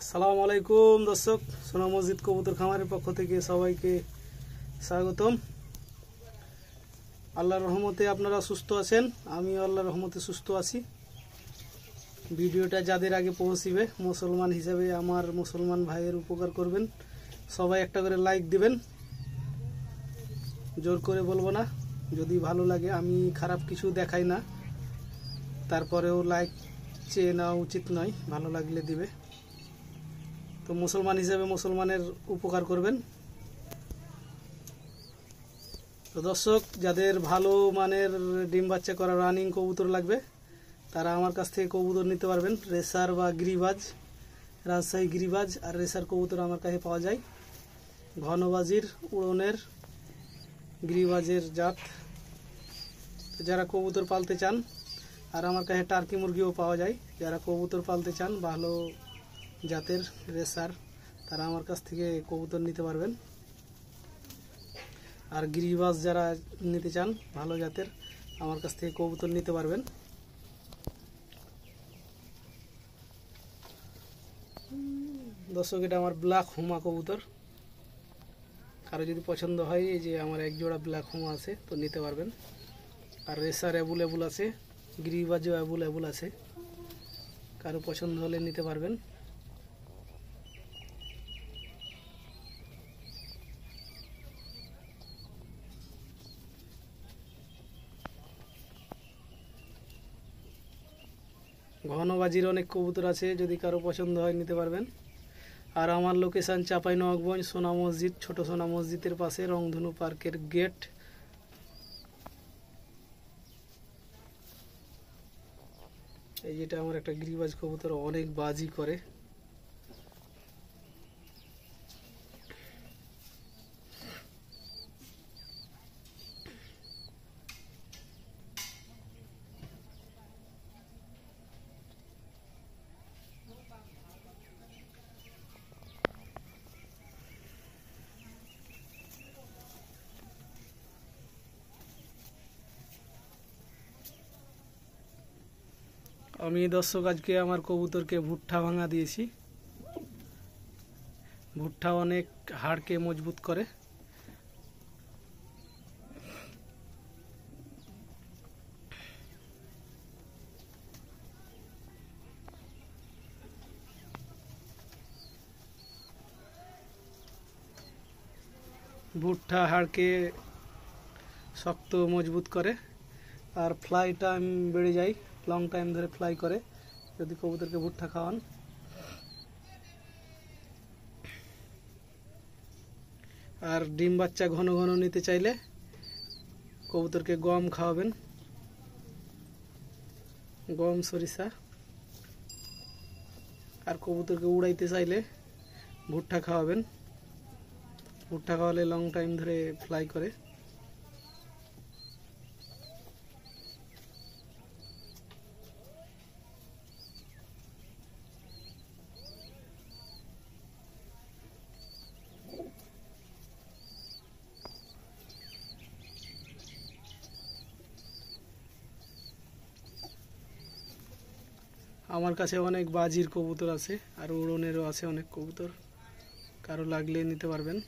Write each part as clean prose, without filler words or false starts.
আসসালামু আলাইকুম দর্শক, সোনা মসজিদ কবুতর খামারের পক্ষ থেকে সবাইকে স্বাগতম। আল্লাহর রহমতে আপনারা সুস্থ আছেন, আমি আল্লাহর রহমতে সুস্থ আছি। ভিডিওটা যাদের আগে পৌঁছিবে, মুসলমান হিসেবে আমার মুসলমান ভাইয়ের উপকার করবেন। সবাই একটা করে লাইক দিবেন, জোর করে বলবো না। যদি ভালো লাগে, আমি খারাপ কিছু দেখাই না, তারপরেও লাইক চেয়ে নেওয়া উচিত নয়, ভালো লাগলে দিবে। তো মুসলমান হিসেবে মুসলমানের উপকার করবেন। তো দর্শক, যাদের ভালো মানের ডিম বাচ্চা করা রানিং কবুতর লাগবে, তারা আমার কাছ থেকে কবুতর নিতে পারবেন। রেসার বা গিরিবাজ, রাজশাহী গিরিবাজ আর রেসার কবুতর আমার কাছে পাওয়া যায়। ঘনবাজির, উড়নের, গিরিবাজের জাত। যারা কবুতর পালতে চান, আর আমার কাছে টার্কি মুরগিও পাওয়া যায়। যারা কবুতর পালতে চান ভালো জাতের রেসার, তারা আমার কাছ থেকে কবুতর নিতে পারবেন। আর গিরিবাজ যারা নিতে চান ভালো জাতের, আমার কাছ থেকে কবুতর নিতে পারবেন। দর্শক, এটা আমার ব্ল্যাক হুমা কবুতর। কারো যদি পছন্দ হয়, এই যে আমার এক জোড়া ব্ল্যাক হুমা আছে, তো নিতে পারবেন। আর রেসার অ্যাভেলেবল আছে, গিরিবাজও অ্যাভেলেবল আছে, কারো পছন্দ হলে নিতে পারবেন। ঘনবাজির অনেক কবুতর আছে, যদি কারো পছন্দ হয় নিতে পারবেন। আর আমার লোকেশান চাঁপাইনবাবগঞ্জ, সোনা মসজিদ, ছোট সোনা মসজিদের পাশে, রংধনু পার্কের গেট। এই যেটা আমার একটা গিরিবাজ কবুতর, অনেক বাজি করে। আমি দর্শক আজকে আমার কবুতরকে ভুট্টা ভাঙা দিয়েছি। ভুট্টা অনেক হাড়কে মজবুত করে। ভুট্টা হাড়কে শক্ত মজবুত করে, আর ফ্লাই টাইম বেড়ে যায়, লং টাইম ধরে ফ্লাই করে যদি কবুতরকে ভুট্টা খাওয়ান। আর ডিম বাচ্চা ঘন ঘন নিতে চাইলে কবুতরকে গম খাওয়াবেন, গম, সরিষা। আর কবুতরকে উড়াইতে চাইলে ভুট্টা খাওয়াবেন। ভুট্টা খাওয়ালে লং টাইম ধরে ফ্লাই করে। আমার কাছে অনেক বাজির কবুতর আছে, আর উড়নেরও আছে অনেক কবুতর, কারো লাগলে নিতে পারবেন।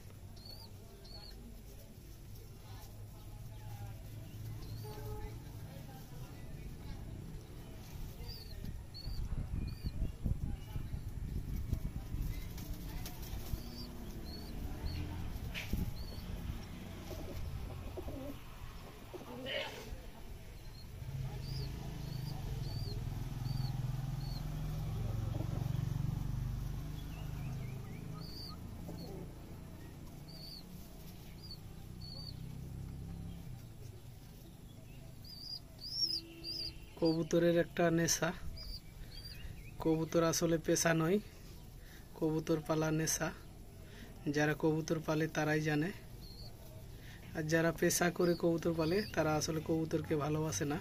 কবুতরের একটা নেশা। কবুতর আসলে পেশা নয়, কবুতর পালা নেশা। যারা কবুতর পালে তারাই জানে, আর যারা পেশা করে কবুতর পালে তারা আসলে কবুতরকে ভালোবাসে না।